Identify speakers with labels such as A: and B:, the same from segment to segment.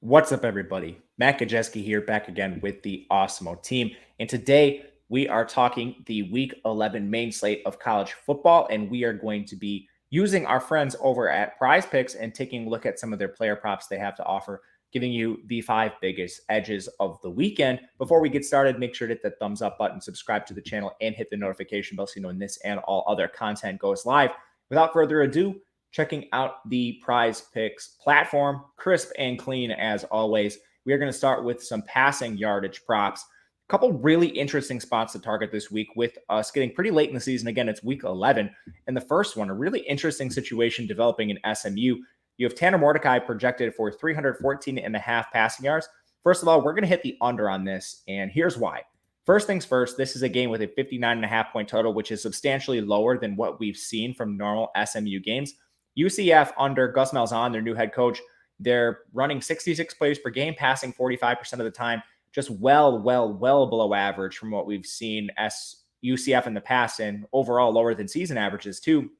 A: What's up, everybody? Matt Gajewski here, back again with the Awesemo team. And today we are talking the Week 11 main slate of college football, and we are going to be using our friends over at PrizePicks and taking a look at some of their player props they have to offer, giving you the 5 biggest edges of the weekend. Before we get started, make sure to hit the thumbs up button, subscribe to the channel, and hit the notification bell so you know when this and all other content goes live. Without further ado, checking out the PrizePicks platform, crisp and clean as always. We are going to start with some passing yardage props. A couple really interesting spots to target this week with us getting pretty late in the season. Again, it's week 11. And the first one, a really interesting situation developing in SMU. You have Tanner Mordecai projected for 314 and a half passing yards. First of all, we're going to hit the under on this, and here's why. First things first, this is a game with a 59.5 point total, which is substantially lower than what we've seen from normal SMU games. UCF under Gus Malzahn, their new head coach, they're running 66 plays per game, passing 45% of the time, just well below average from what we've seen as UCF in the past, and overall lower than season averages too.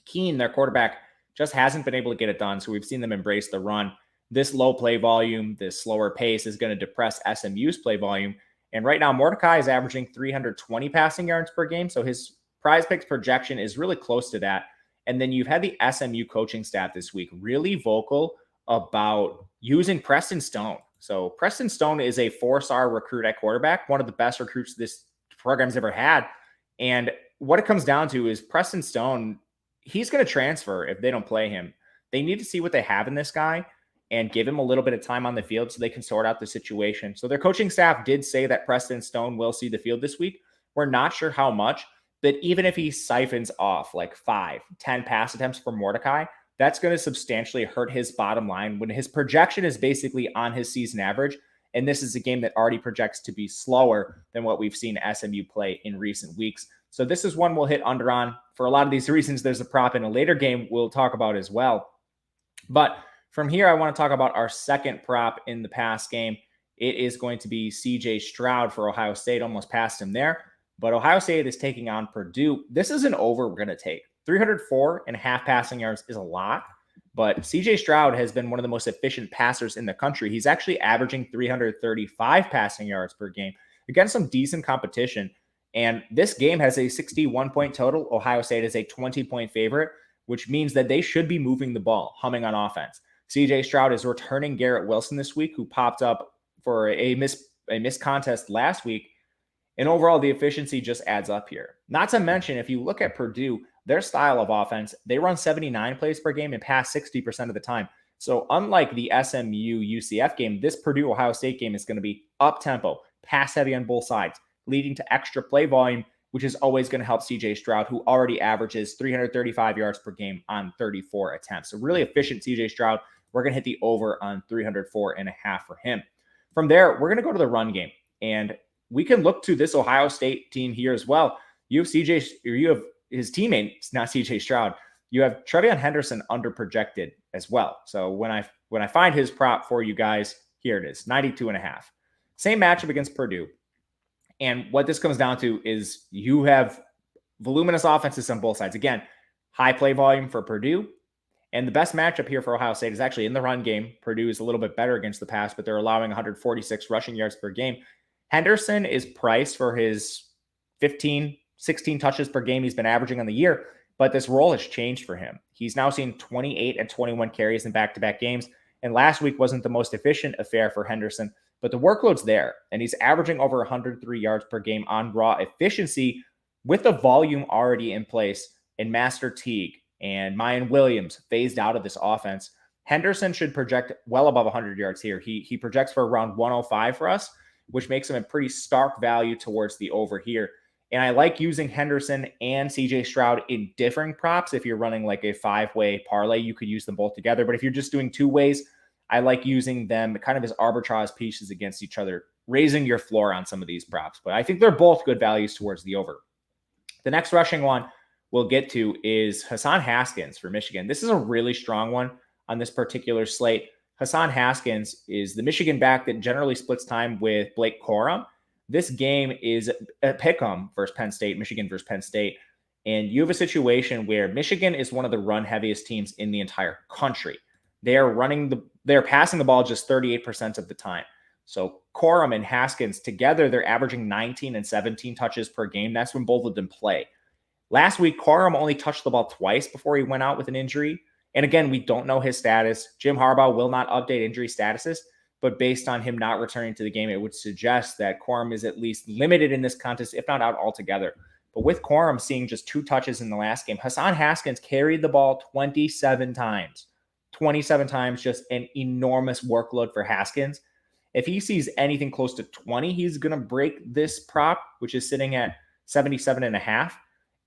A: Keene, their quarterback, just hasn't been able to get it done, so we've seen them embrace the run. This low play volume, this slower pace is going to depress SMU's play volume. And right now, Mordecai is averaging 320 passing yards per game, so his PrizePicks projection is really close to that. And then you've had the SMU coaching staff this week really vocal about using Preston Stone. So Preston Stone is a 4-star recruit at quarterback, one of the best recruits this program's ever had. And what it comes down to is Preston Stone, he's going to transfer if they don't play him. They need to see what they have in this guy and give him a little bit of time on the field so they can sort out the situation. So their coaching staff did say that Preston Stone will see the field this week. We're not sure how much. But even if he siphons off like 5-10 pass attempts for Mordecai, that's going to substantially hurt his bottom line when his projection is basically on his season average. And this is a game that already projects to be slower than what we've seen SMU play in recent weeks. So this is one we'll hit under on. For a lot of these reasons, there's a prop in a later game we'll talk about as well. But from here, I want to talk about our second prop in the pass game. It is going to be CJ Stroud for Ohio State. Almost passed him there. But Ohio State is taking on Purdue. This is an over we're going to take. 304 and a half passing yards is a lot, but CJ Stroud has been one of the most efficient passers in the country. He's actually averaging 335 passing yards per game against some decent competition. And this game has a 61-point total. Ohio State is a 20-point favorite, which means that they should be moving the ball, humming on offense. CJ Stroud is returning Garrett Wilson this week, who popped up for a missed contest last week. And overall, the efficiency just adds up here. Not to mention, if you look at Purdue, their style of offense, they run 79 plays per game and pass 60% of the time. So unlike the SMU UCF game, this Purdue Ohio State game is going to be up-tempo, pass-heavy on both sides, leading to extra play volume, which is always going to help CJ Stroud, who already averages 335 yards per game on 34 attempts. So really efficient CJ Stroud. We're going to hit the over on 304 and a half for him. From there, we're going to go to the run game. And we can look to this Ohio State team here as well. You have his teammate, not CJ Stroud. You have Trevon Henderson under projected as well. So when I find his prop for you guys, here it is, 92 and a half. Same matchup against Purdue. And what this comes down to is you have voluminous offenses on both sides. Again, high play volume for Purdue. And the best matchup here for Ohio State is actually in the run game. Purdue is a little bit better against the pass, but they're allowing 146 rushing yards per game. Henderson is priced for his 15, 16 touches per game he's been averaging on the year, but this role has changed for him. He's now seen 28 and 21 carries in back-to-back games, and last week wasn't the most efficient affair for Henderson, but the workload's there, and he's averaging over 103 yards per game on raw efficiency with the volume already in place, and Master Teague and Mayan Williams phased out of this offense. Henderson should project well above 100 yards here. He projects for around 105 for us, which makes him a pretty stark value towards the over here. And I like using Henderson and CJ Stroud in different props. If you're running like a 5-way parlay, you could use them both together. But if you're just doing 2 ways, I like using them kind of as arbitrage pieces against each other, raising your floor on some of these props. But I think they're both good values towards the over. The next rushing one we'll get to is Hassan Haskins for Michigan. This is a really strong one on this particular slate. Hassan Haskins is the Michigan back that generally splits time with Blake Corum. This game is a pick-em versus Penn State, Michigan versus Penn State. And you have a situation where Michigan is one of the run-heaviest teams in the entire country. they're passing the ball just 38% of the time. So Corum and Haskins together, they're averaging 19 and 17 touches per game. That's when both of them play. Last week, Corum only touched the ball twice before he went out with an injury. And again, we don't know his status. Jim Harbaugh will not update injury statuses, but based on him not returning to the game, it would suggest that Corum is at least limited in this contest, if not out altogether. But with Corum seeing just 2 touches in the last game, Hassan Haskins carried the ball 27 times. 27 times, just an enormous workload for Haskins. If he sees anything close to 20, he's going to break this prop, which is sitting at 77.5.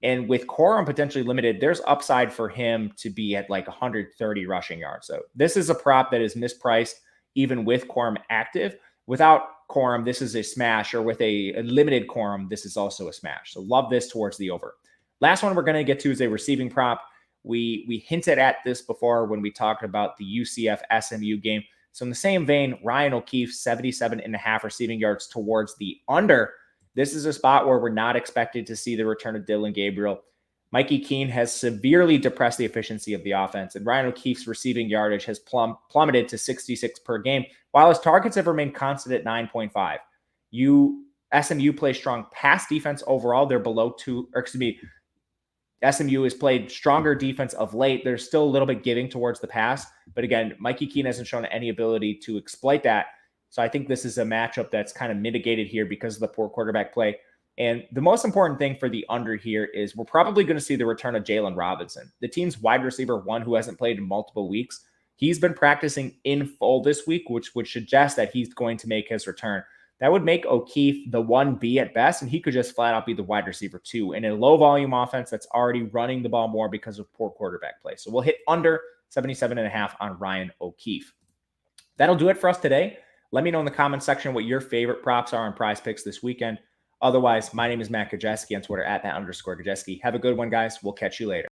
A: And with Corum potentially limited, there's upside for him to be at like 130 rushing yards. So this is a prop that is mispriced even with Corum active. Without Corum, this is a smash, or with a limited Corum, this is also a smash. So love this towards the over. Last one we're going to get to is a receiving prop. We hinted at this before when we talked about the UCF SMU game. So in the same vein, Ryan O'Keefe, 77.5 receiving yards towards the under. This is a spot where we're not expected to see the return of Dillon Gabriel. Mikey Keene has severely depressed the efficiency of the offense, and Ryan O'Keefe's receiving yardage has plummeted to 66 per game, while his targets have remained constant at 9.5. SMU plays strong pass defense overall. They're below SMU has played stronger defense of late. They're still a little bit giving towards the pass, but again, Mikey Keene hasn't shown any ability to exploit that. So I think this is a matchup that's kind of mitigated here because of the poor quarterback play. And the most important thing for the under here is we're probably going to see the return of Jalen Robinson, the team's wide receiver one who hasn't played in multiple weeks. He's been practicing in full this week, which would suggest that he's going to make his return. That would make O'Keefe the 1B at best, and he could just flat out be the wide receiver 2 in a low volume offense that's already running the ball more because of poor quarterback play. So we'll hit under 77.5 on Ryan O'Keefe. That'll do it for us today. Let me know in the comments section what your favorite props are on PrizePicks this weekend. Otherwise, my name is Matt Gajewski on Twitter at Matt_Gajewski. Have a good one, guys. We'll catch you later.